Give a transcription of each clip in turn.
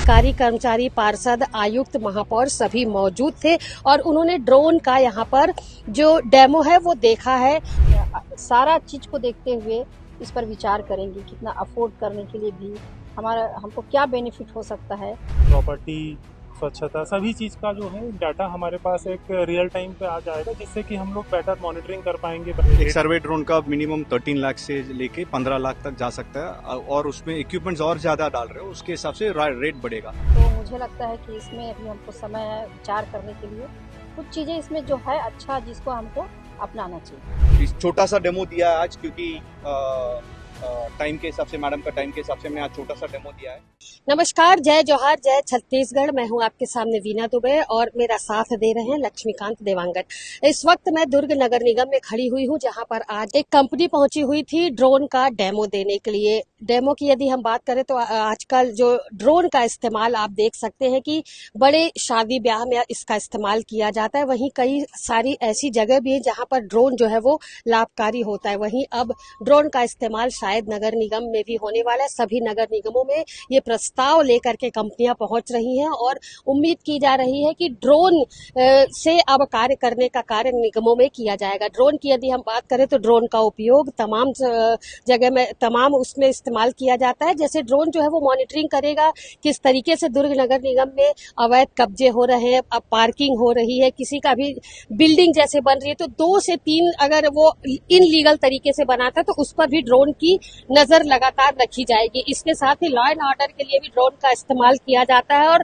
अधिकारी, कर्मचारी, पार्षद, आयुक्त, महापौर सभी मौजूद थे और उन्होंने ड्रोन का यहाँ पर जो डेमो है वो देखा है। सारा चीज को देखते हुए इस पर विचार करेंगे, कितना अफोर्ड करने के लिए भी हमको क्या बेनिफिट हो सकता है। प्रॉपर्टी, स्वच्छता, सभी चीज़ का जो है डाटा हमारे पास एक रियल टाइम पे आ जाएगा, जिससे कि हम लोग बेटर मॉनिटरिंग कर पाएंगे। एक सर्वे ड्रोन का मिनिमम 13 लाख से लेके 15 लाख तक जा सकता है और उसमें इक्विपमेंट्स और ज्यादा डाल रहे हो, उसके हिसाब से रेट बढ़ेगा। तो मुझे लगता है कि इसमें अभी हमको समय है विचार करने के लिए। कुछ चीजें इसमें जो है अच्छा, जिसको हमको अपनाना चाहिए। छोटा सा डेमो दिया है आज, क्योंकि टाइम के हिसाब से, मैडम का टाइम के हिसाब से मैं आज छोटा सा डेमो दिया है। नमस्कार, जय जोहार, जय छत्तीसगढ़। मैं हूं आपके सामने वीना दुबे और मेरा साथ दे रहे हैं लक्ष्मीकांत देवांगन। इस वक्त मैं दुर्ग नगर निगम में खड़ी हुई हूं, जहां पर आज एक कंपनी पहुंची हुई थी ड्रोन का डेमो देने के लिए। डेमो की यदि हम बात करें तो आजकल जो ड्रोन का इस्तेमाल आप देख सकते हैं कि बड़े शादी ब्याह में इसका इस्तेमाल किया जाता है। वहीं कई सारी ऐसी जगह भी है जहां पर ड्रोन जो है वो लाभकारी होता है। वहीं अब ड्रोन का इस्तेमाल शायद नगर निगम में भी होने वाला है। सभी नगर निगमों में ये प्रस्ताव लेकर के कंपनियां पहुंच रही हैं और उम्मीद की जा रही है कि ड्रोन से अब कार्य करने का कार्य निगमों में किया जाएगा। ड्रोन की यदि हम बात करें तो ड्रोन का उपयोग तमाम जगह में, तमाम उसमें इस्तेमाल किया जाता है। जैसे ड्रोन जो है वो मॉनिटरिंग करेगा किस तरीके से दुर्ग नगर निगम में अवैध कब्जे हो रहे हैं, अब पार्किंग हो रही है, किसी का भी बिल्डिंग जैसे बन रही है तो 2 से 3 अगर वो इनलीगल तरीके से बनाता है तो उस पर भी ड्रोन की नजर लगातार रखी जाएगी। इसके साथ ही लॉ एंड ऑर्डर के लिए भी ड्रोन का इस्तेमाल किया जाता है और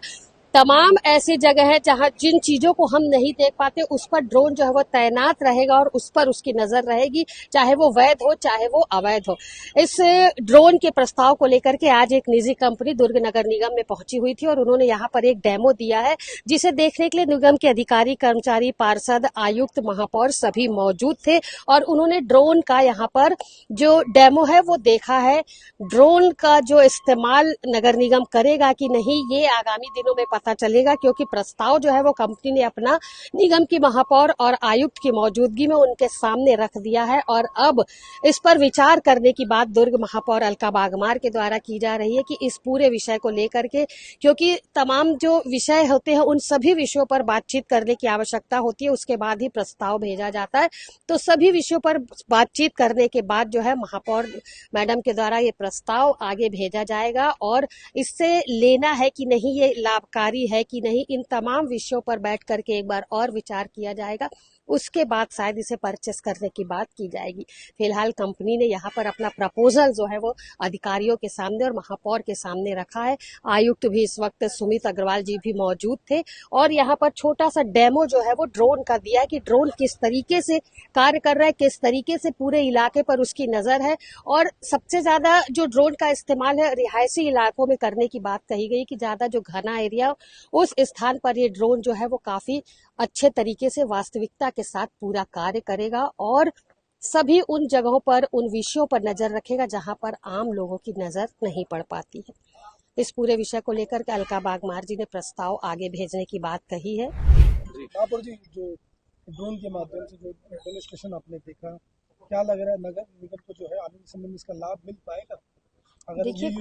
तमाम ऐसी जगह है जहां जिन चीजों को हम नहीं देख पाते उस पर ड्रोन जो है वो तैनात रहेगा और उस पर उसकी नजर रहेगी, चाहे वो वैध हो चाहे वो अवैध हो। इस ड्रोन के प्रस्ताव को लेकर के आज एक निजी कंपनी दुर्ग नगर निगम में पहुंची हुई थी और उन्होंने यहाँ पर एक डेमो दिया है, जिसे देखने के लिए निगम के अधिकारी, कर्मचारी, पार्षद, आयुक्त, महापौर सभी मौजूद थे और उन्होंने ड्रोन का यहाँ पर जो डेमो है वो देखा है। ड्रोन का जो इस्तेमाल नगर निगम करेगा कि नहीं, ये आगामी दिनों में पता चलेगा, क्योंकि प्रस्ताव जो है वो कंपनी ने अपना निगम की महापौर और आयुक्त की मौजूदगी में उनके सामने रख दिया है और अब इस पर विचार करने की बात दुर्ग महापौर अलका बागमार के द्वारा की जा रही है कि इस पूरे विषय को लेकर के, क्योंकि तमाम जो विषय होते हैं उन सभी विषयों पर बातचीत करने की आवश्यकता होती है, उसके बाद ही प्रस्ताव भेजा जाता है। तो सभी विषयों पर बातचीत करने के बाद जो है महापौर मैडम के द्वारा ये प्रस्ताव आगे भेजा जाएगा और इससे लेना है कि नहीं, ये लाभकारी है कि नहीं, इन तमाम विषयों पर बैठ करके एक बार और विचार किया जाएगा। उसके बाद शायद इसे परचेस करने की बात की जाएगी। फिलहाल कंपनी ने यहाँ पर अपना प्रपोजल जो है वो अधिकारियों के सामने और महापौर के सामने रखा है। आयुक्त भी इस वक्त सुमित अग्रवाल जी भी मौजूद थे और यहाँ पर छोटा सा डेमो जो है वो ड्रोन का दिया है कि ड्रोन किस तरीके से कार्य कर रहा है, किस तरीके से पूरे इलाके पर उसकी नजर है। और सबसे ज्यादा जो ड्रोन का इस्तेमाल है रिहायशी इलाकों में करने की बात कही गई कि ज्यादा जो घना एरिया उस स्थान पर ये ड्रोन जो है वो काफी अच्छे तरीके से वास्तविकता के साथ पूरा कार्य करेगा और सभी उन जगहों पर, उन विषयों पर नजर रखेगा जहां पर आम लोगों की नजर नहीं पड़ पाती है। इस पूरे विषय को लेकर के अलका बागमार जी ने प्रस्ताव आगे भेजने की बात कही है। महापौर जी, जो ड्रोन के माध्यम से जो डेमोन्स्ट्रेशन आपने देखा, क्या लग रहा है नगर निगम को जो है आने के समय में इसका लाभ मिल पाएगा? अगर देखिए,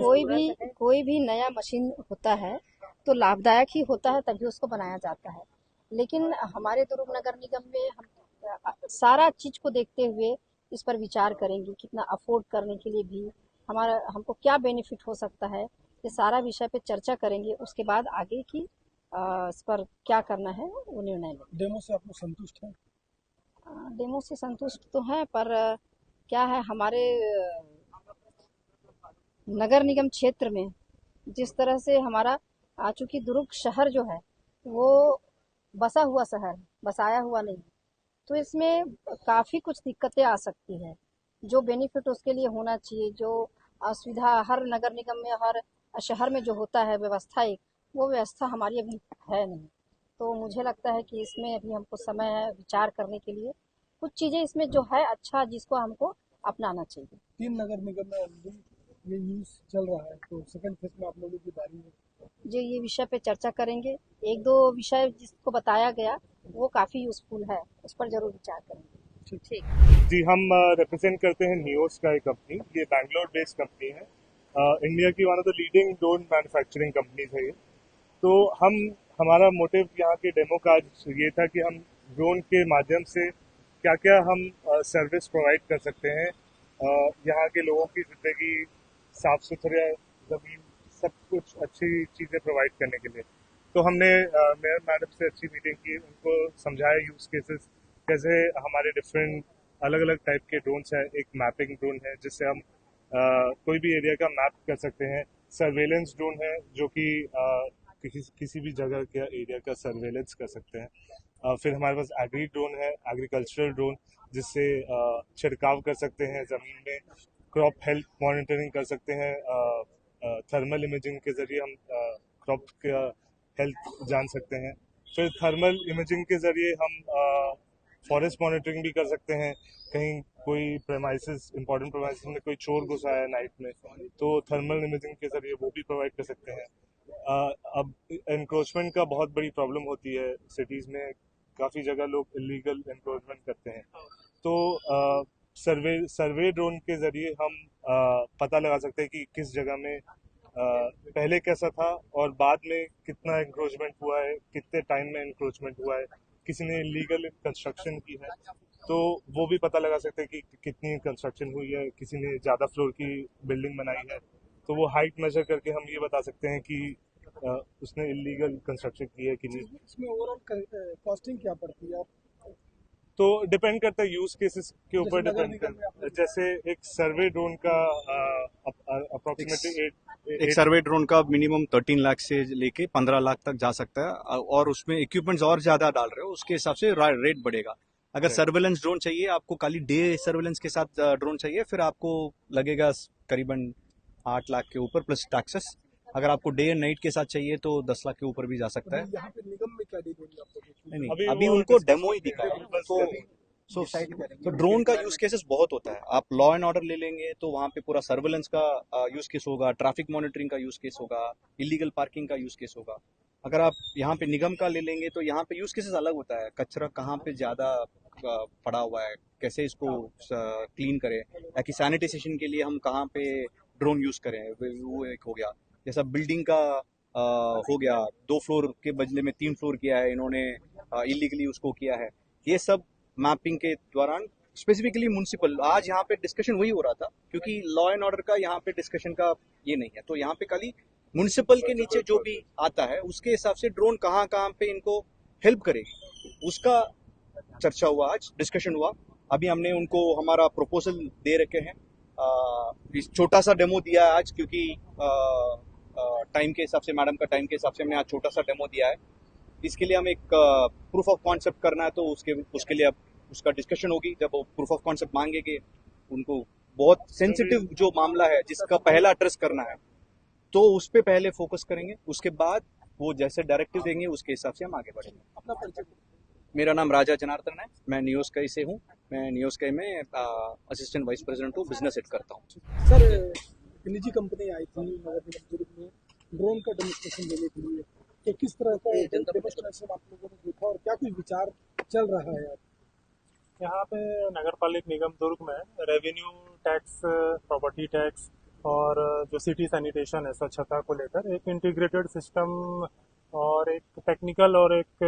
कोई भी नया मशीन होता है तो लाभदायक ही होता है, तभी उसको बनाया जाता है। लेकिन हमारे दुर्ग नगर निगम में हम सारा चीज को देखते हुए इस पर विचार करेंगे, कितना अफोर्ड करने के लिए भी हमको क्या बेनिफिट हो सकता है। ये सारा विषय पे चर्चा करेंगे, उसके बाद आगे की इस पर क्या करना है वो निर्णय लेंगे। डेमो से आप लोग संतुष्ट हैं? डेमो से संतुष्ट तो हैं, पर क्या है, हमारे नगर निगम क्षेत्र में जिस तरह से हमारा चूंकि दुर्ग शहर जो है वो बसा हुआ शहर, बसाया हुआ नहीं, तो इसमें काफ़ी कुछ दिक्कतें आ सकती हैं। जो बेनिफिट उसके लिए होना चाहिए, जो असुविधा हर नगर निगम में, हर शहर में जो होता है व्यवस्था, एक वो व्यवस्था हमारी अभी है नहीं। तो मुझे लगता है कि इसमें अभी हमको समय है विचार करने के लिए। कुछ चीज़ें इसमें जो है अच्छा, जिसको हमको अपनाना चाहिए। 3 नगर निगम में ऑलरेडी ये यूज चल रहा है, तो सेकंड फेज में आप लोगों की बारी है। जो ये विषय पे चर्चा करेंगे, 1-2 विषय जिसको बताया गया वो काफ़ी यूजफुल है, उस पर जरूर विचार करेंगे। ठीक। जी, हम रिप्रेजेंट करते हैं नियो स्काई कंपनी। ये बैंगलोर बेस्ड कंपनी है। इंडिया की one of the leading drone manufacturing companies है ये। तो हमारा मोटिव यहाँ के डेमो का ये था कि हम ड्रोन के माध्यम से क्या क्या हम सर्विस प्रोवाइड कर सकते हैं, यहाँ के लोगों की ज़िंदगी, साफ सुथरा ज़मीन, सब कुछ अच्छी चीज़ें प्रोवाइड करने के लिए। तो हमने मेयर मैडम से अच्छी मीटिंग की, उनको समझाया यूज़ केसेस कैसे हमारे डिफरेंट अलग अलग टाइप के ड्रोन्स हैं। एक मैपिंग ड्रोन है जिससे हम कोई भी एरिया का मैप कर सकते हैं। सर्वेलेंस ड्रोन है जो कि किसी भी जगह का एरिया का सर्वेलेंस कर सकते हैं। फिर हमारे पास एग्री ड्रोन है, एग्रीकल्चरल ड्रोन, जिससे छिड़काव कर सकते हैं ज़मीन में। क्रॉप हेल्थ मॉनिटरिंग कर सकते हैं, थर्मल इमेजिंग के ज़रिए हम क्रॉप का हेल्थ जान सकते हैं। फिर थर्मल इमेजिंग के ज़रिए हम फॉरेस्ट मॉनिटरिंग भी कर सकते हैं। कहीं कोई इंपॉर्टेंट प्रेमाइसिस में कोई चोर घुसा है नाइट में, तो थर्मल इमेजिंग के ज़रिए वो भी प्रोवाइड कर सकते हैं। अब एनक्रोचमेंट का बहुत बड़ी प्रॉब्लम होती है सिटीज़ में, काफ़ी जगह लोग इलीगल एनक्रोचमेंट करते हैं। तो सर्वे ड्रोन के ज़रिए हम पता लगा सकते हैं कि किस जगह में पहले कैसा था और बाद में कितना इंक्रोचमेंट हुआ है, कितने टाइम में इंक्रोचमेंट हुआ है, किसी ने इलीगल कंस्ट्रक्शन की है तो वो भी पता लगा सकते हैं कि कितनी कंस्ट्रक्शन हुई है, किसी ने ज़्यादा फ्लोर की बिल्डिंग बनाई है तो वो हाइट मेजर करके हम ये बता सकते हैं कि उसने इलीगल कंस्ट्रक्शन की है कि नहीं। इसमें ओवरऑल कॉस्टिंग क्या पड़ती है? तो डिपेंड करता है यूज केसेस के ऊपर डिपेंड करता है। जैसे एक सर्वे ड्रोन का अप्रोक्सीमेटली एक सर्वे ड्रोन का मिनिमम 13 लाख से लेके 15 लाख तक जा सकता है, और उसमें इक्विपमेंट्स और ज्यादा डाल रहे हो उसके हिसाब से रेट बढ़ेगा। अगर सर्वेलेंस ड्रोन चाहिए आपको, खाली डे सर्वेलेंस के साथ ड्रोन चाहिए, फिर आपको लगेगा करीबन 8 लाख के ऊपर प्लस टैक्सेस। अगर आपको डे एंड नाइट के साथ चाहिए तो 10 लाख के ऊपर भी जा सकता है। यहाँ पे निगम में क्या डील होगी आपको? नहीं, अभी उनको डेमो ही दिखा है। तो ड्रोन का यूज केसेस बहुत होता है। आप लॉ एंड ऑर्डर ले लेंगे तो वहाँ पे पूरा सर्वेलेंस का यूज केस होगा, ट्रैफिक मॉनिटरिंग का यूज केस होगा, इलीगल पार्किंग का यूज केस होगा। अगर आप यहाँ पे निगम का ले लेंगे तो यहाँ पे यूज केसेस अलग होता है। कचरा कहाँ पे ज्यादा पड़ा हुआ है, कैसे इसको क्लीन करें, या कि सैनिटाइजेशन के लिए हम कहाँ पे ड्रोन यूज करें, वो एक हो गया। जैसा बिल्डिंग का हो गया, 2 फ्लोर के बदले में 3 फ्लोर किया है इन्होंने, इलीगली उसको किया है। ये सब मैपिंग के दौरान स्पेसिफिकली म्युनिसिपल, आज यहाँ पे डिस्कशन वही हो रहा था क्योंकि लॉ एंड ऑर्डर का यहाँ पे डिस्कशन का ये नहीं है, तो यहाँ पे खाली म्युनिसिपल के नीचे जो भी आता है उसके हिसाब से ड्रोन कहाँ कहाँ पे इनको हेल्प करेगी उसका चर्चा हुआ, आज डिस्कशन हुआ। अभी हमने उनको हमारा प्रपोजल दे रखे हैं। छोटा सा डेमो दिया है आज क्योंकि टाइम के हिसाब से, मैडम का टाइम के हिसाब से हमने आज छोटा सा डेमो दिया है। इसके लिए हम एक प्रूफ ऑफ कॉन्सेप्ट करना है तो उसके लिए अब उसका डिस्कशन होगी। जब वो प्रूफ ऑफ कॉन्सेप्ट मांगेंगे, उनको बहुत सेंसिटिव जो मामला है जिसका पहला एड्रेस करना है तो उस पर पहले फोकस करेंगे, उसके बाद वो जैसे डायरेक्टिव देंगे उसके हिसाब से हम आगे बढ़ेंगे। अपना परिचय। मेरा नाम राजा जनार्दन है, मैं नियोस्कई से हूँ। मैं नियोस्कई में असिस्टेंट वाइस प्रेसिडेंट हूँ, बिजनेस हेड करता हूँ। सर, एक निजी कंपनी आई थी नगर निगम दुर्ग में ड्रोन का डेमोस्ट्रेशन देने के लिए, तो किस तरह का डेमोस्ट्रेशन आप लोगों ने देखा और क्या कुछ विचार चल रहा है? यहाँ पे नगर पालिक निगम दुर्ग में रेवेन्यू टैक्स, प्रॉपर्टी टैक्स और जो सिटी सैनिटेशन है, स्वच्छता को लेकर एक इंटीग्रेटेड सिस्टम और एक टेक्निकल और एक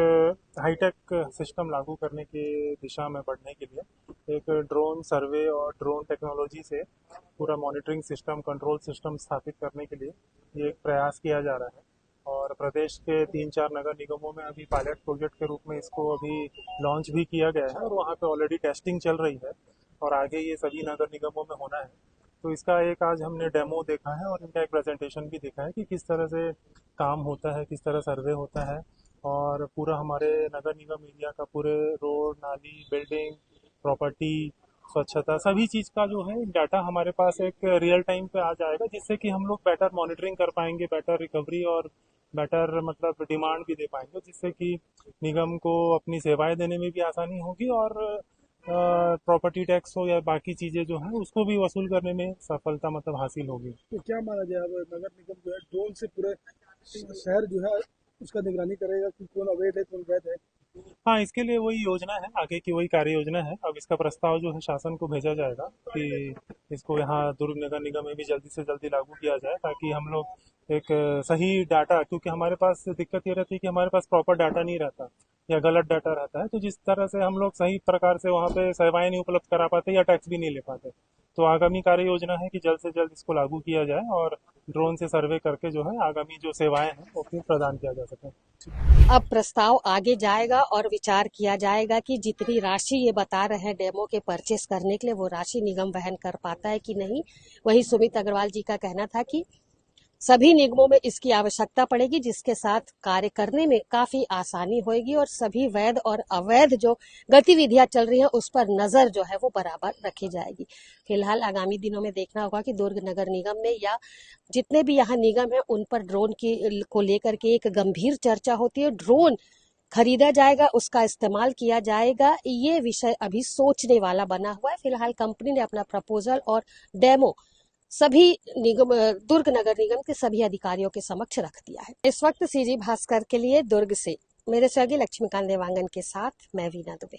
हाईटेक सिस्टम लागू करने की दिशा में बढ़ने के लिए एक ड्रोन सर्वे और ड्रोन टेक्नोलॉजी से पूरा मॉनिटरिंग सिस्टम, कंट्रोल सिस्टम स्थापित करने के लिए ये एक प्रयास किया जा रहा है। और प्रदेश के 3-4 नगर निगमों में अभी पायलट प्रोजेक्ट के रूप में इसको अभी लॉन्च भी किया गया है और वहाँ पे ऑलरेडी टेस्टिंग चल रही है और आगे ये सभी नगर निगमों में होना है। तो इसका एक आज हमने डेमो देखा है और इनका एक प्रेजेंटेशन भी देखा है कि किस तरह से काम होता है, किस तरह सर्वे होता है और पूरा हमारे नगर निगम एरिया का पूरे रोड, नाली, बिल्डिंग, प्रॉपर्टी, स्वच्छता, सभी चीज़ का जो है डाटा हमारे पास एक रियल टाइम पे आ जाएगा, जिससे कि हम लोग बेटर मॉनिटरिंग कर पाएंगे, बेटर रिकवरी और बेटर मतलब डिमांड भी दे पाएंगे, जिससे कि निगम को अपनी सेवाएं देने में भी आसानी होगी और प्रॉपर्टी टैक्स हो या बाकी चीज़ें जो हैं उसको भी वसूल करने में सफलता मतलब हासिल होगी। तो क्या माना जाए, अब नगर निगम जो है ड्रोन से पूरे शहर जो है उसका निगरानी करेगा कि कौन अवैध है कौन वैध है? हाँ, इसके लिए वही योजना है, आगे की वही कार्य योजना है। अब इसका प्रस्ताव जो है शासन को भेजा जाएगा कि इसको यहाँ दुर्ग नगर निगम में भी जल्दी से जल्दी लागू किया जाए, ताकि हम लोग एक सही डाटा, क्योंकि हमारे पास दिक्कत ये रहती है कि हमारे पास प्रॉपर डाटा नहीं रहता या गलत डाटा रहता है, तो जिस तरह से हम लोग सही प्रकार से वहाँ पे सेवाएं नहीं उपलब्ध करा पाते या टैक्स भी नहीं ले पाते। तो आगामी कार्य योजना है कि जल्द से जल्द इसको लागू किया जाए और ड्रोन से सर्वे करके जो है आगामी जो सेवाएं हैं वो फिर प्रदान किया जा सके। अब प्रस्ताव आगे जाएगा और विचार किया जाएगा कि जितनी राशि ये बता रहे हैं डेमो के परचेस करने के लिए, वो राशि निगम वहन कर पाता है कि नहीं। वही सुमित अग्रवाल जी का कहना था कि सभी निगमों में इसकी आवश्यकता पड़ेगी, जिसके साथ कार्य करने में काफी आसानी होगी और सभी वैध और अवैध जो गतिविधियां चल रही हैं उस पर नजर जो है वो बराबर रखी जाएगी। फिलहाल आगामी दिनों में देखना होगा कि दुर्ग नगर निगम में या जितने भी यहाँ निगम है उन पर ड्रोन की को लेकर के एक गंभीर चर्चा होती है। ड्रोन खरीदा जाएगा, उसका इस्तेमाल किया जाएगा, ये विषय अभी सोचने वाला बना हुआ है। फिलहाल कंपनी ने अपना प्रपोजल और डेमो सभी निगम दुर्ग नगर निगम के सभी अधिकारियों के समक्ष रख दिया है। इस वक्त सीजी भास्कर के लिए दुर्ग से मेरे सहयोगी लक्ष्मीकांत देवांगन के साथ मैं वीना दुबे।